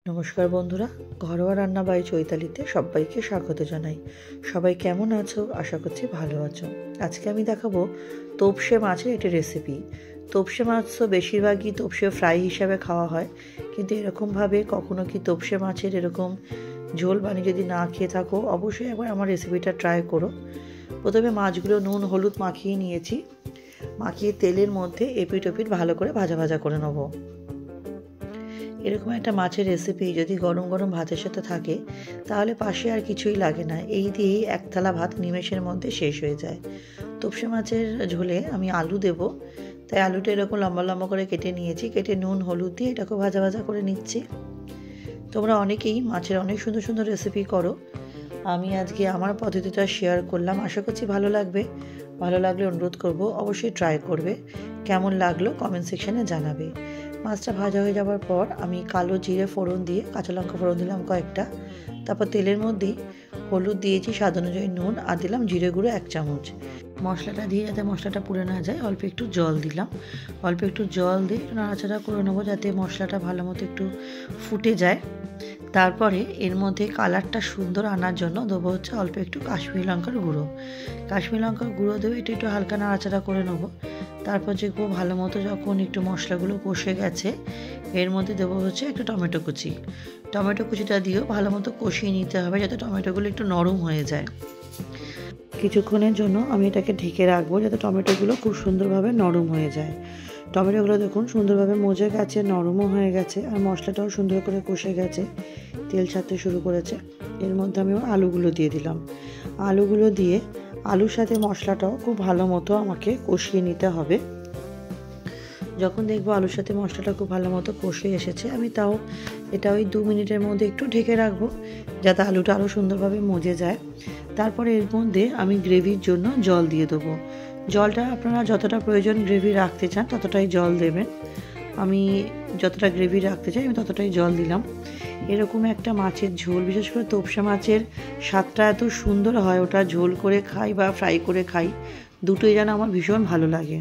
নমস্কার বন্ধুরা, ঘরোয়া রান্না বাই চৈতালিতে সবাইকে স্বাগত জানাই। সবাই কেমন আছো? আশা করছি ভালো আছো। আজকে আমি দেখাবো তোপসে মাছের একটি রেসিপি। তোপসে মাছ তো বেশিরভাগই তোপসে ফ্রাই হিসাবে খাওয়া হয়, কিন্তু এরকমভাবে কখনো কি তোপসে মাছের এরকম ঝোল বানিয়ে যদি না খেয়ে থাকো, অবশ্যই একবার আমার রেসিপিটা ট্রাই করো। প্রথমে মাছগুলো নুন হলুদ মাখিয়ে নিয়েছি। মাখিয়ে তেলের মধ্যে এপিট ওপিট ভালো করে ভাজা ভাজা করে নেবো। এরকম একটা মাছের রেসিপি যদি গরম গরম ভাতের সাথে থাকে তাহলে পাশে আর কিছুই লাগে না। এই দিয়েই এক থালা ভাত নিমেষের মধ্যে শেষ হয়ে যায়। তোপসে মাছের ঝোলে আমি আলু দেব, তাই আলুটা এরকম লম্বা লম্বা করে কেটে নিয়েছি। কেটে নুন হলুদ দিয়ে এটাকে ভাজা ভাজা করে নিচ্ছি। তোমরা অনেকেই মাছের অনেক সুন্দর সুন্দর রেসিপি করো, আমি আজকে আমার পদ্ধতিটা শেয়ার করলাম। আশা করছি ভালো লাগবে। ভালো লাগলে অনুরোধ করব অবশ্যই ট্রাই করবে। কেমন লাগলো কমেন্ট সেকশানে জানাবে। মাছটা ভাজা হয়ে যাওয়ার পর আমি কালো জিরে ফোড়ন দিয়ে কাঁচা লঙ্কা ফোড়ন দিলাম কয়েকটা। তারপর তেলের মধ্যেই হলুদ দিয়েছি, স্বাদ অনুযায়ী নুন, আর দিলাম জিরে গুঁড়ো 1 চামচ। মশলাটা দিয়ে যাতে মশলাটা পুড়ে না যায় অল্প একটু জল দিলাম। অল্প একটু জল দিয়ে একটু নাড়াচাড়া করে নেবো যাতে মশলাটা ভালো মতো একটু ফুটে যায়। তারপরে এর মধ্যে কালারটা সুন্দর আনার জন্য দেবো হচ্ছে অল্প একটু কাশ্মীরি লঙ্কার গুঁড়ো। কাশ্মীরি লঙ্কার গুঁড়ো দেবো, একটু একটু হালকা নাড়াচাড়া করে নেবো। তারপর দেখবো ভালো মতো যখন একটু মশলাগুলো কষে গেছে, এর মধ্যে দেবো হচ্ছে একটু টমেটো কুচি। টমেটো কুচিটা দিয়েও ভালো মতো কষিয়ে নিতে হবে যাতে টমেটোগুলো একটু নরম হয়ে যায়। কিছুক্ষণের জন্য আমি এটাকে ঢেকে রাখবো যাতে টমেটোগুলো খুব সুন্দরভাবে নরম হয়ে যায়। টমেটোগুলো দেখুন সুন্দরভাবে মজে গেছে, নরমও হয়ে গেছে, আর মশলাটাও সুন্দর করে কষে গেছে, তেল ছাড়তে শুরু করেছে। এর মধ্যে আমি আলুগুলো দিয়ে দিলাম। আলুগুলো দিয়ে আলুর সাথে মশলাটাও খুব ভালো মতো আমাকে কষিয়ে নিতে হবে। যখন দেখবো আলুর সাথে মশলাটা খুব ভালো মতো কষে এসেছে, আমি এটা ওই 2 মিনিটের মধ্যে একটু ঢেকে রাখবো যাতে আলুটা আরও সুন্দরভাবে মজে যায়। তারপরে এর মধ্যে আমি গ্রেভির জন্য জল দিয়ে দেবো। জলটা আপনারা যতটা প্রয়োজন গ্রেভি রাখতে চান ততটাই জল দেবেন। আমি যতটা গ্রেভি রাখতে চাই আমি ততটাই জল দিলাম। এরকম একটা মাছের ঝোল, বিশেষ করে তোপসে মাছের স্বাদটা এত সুন্দর হয়, ওটা ঝোল করে খাই বা ফ্রাই করে খাই, দুটোই যেন আমার ভীষণ ভালো লাগে।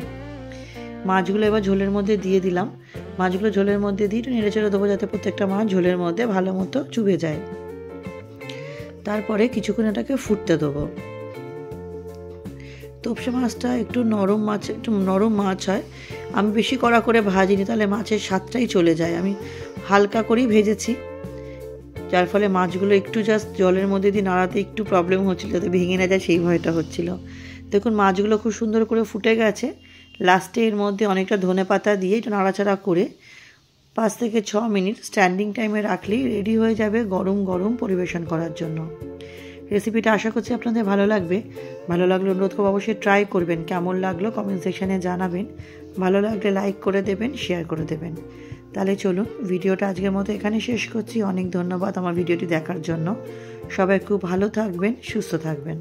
মাছগুলো এবার ঝোলের মধ্যে দিয়ে দিলাম। মাছগুলো ঝোলের মধ্যে দিয়ে একটু নেড়ে চেড়ে দেবো যাতে প্রত্যেকটা মাছ ঝোলের মধ্যে ভালো মতো চুবে যায়। তারপরে কিছুক্ষণ এটাকে ফুটতে দেবো। তোপসে মাছটা একটু নরম মাছ হয়। আমি বেশি কড়া করে ভাজিনি, তাহলে মাছের স্বাদটাই চলে যায়। আমি হালকা করেই ভেজেছি, যার ফলে মাছগুলো একটু জাস্ট জলের মধ্যে দিয়ে নাড়াতে একটু প্রবলেম হচ্ছিল, যাতে ভেঙে না যায় সেই ভয়টা হচ্ছিল। দেখুন মাছগুলো খুব সুন্দর করে ফুটে গেছে। লাস্টে এর মধ্যে অনেকটা ধনেপাতা দিয়ে একটু নাড়াচাড়া করে 5 থেকে 6 মিনিট স্ট্যান্ডিং টাইমে রাখলেই রেডি হয়ে যাবে গরম গরম পরিবেশন করার জন্য। রেসিপিটা আশা করছি আপনাদের ভালো লাগবে। ভালো লাগলে অনুরোধ করব অবশ্যই ট্রাই করবেন। কেমন লাগলো কমেন্ট সেকশানে জানাবেন। ভালো লাগলে লাইক করে দেবেন, শেয়ার করে দেবেন। তাহলে চলুন ভিডিওটা আজকের মতো এখানে শেষ করছি। অনেক ধন্যবাদ আমার ভিডিওটি দেখার জন্য। সবাই খুব ভালো থাকবেন, সুস্থ থাকবেন।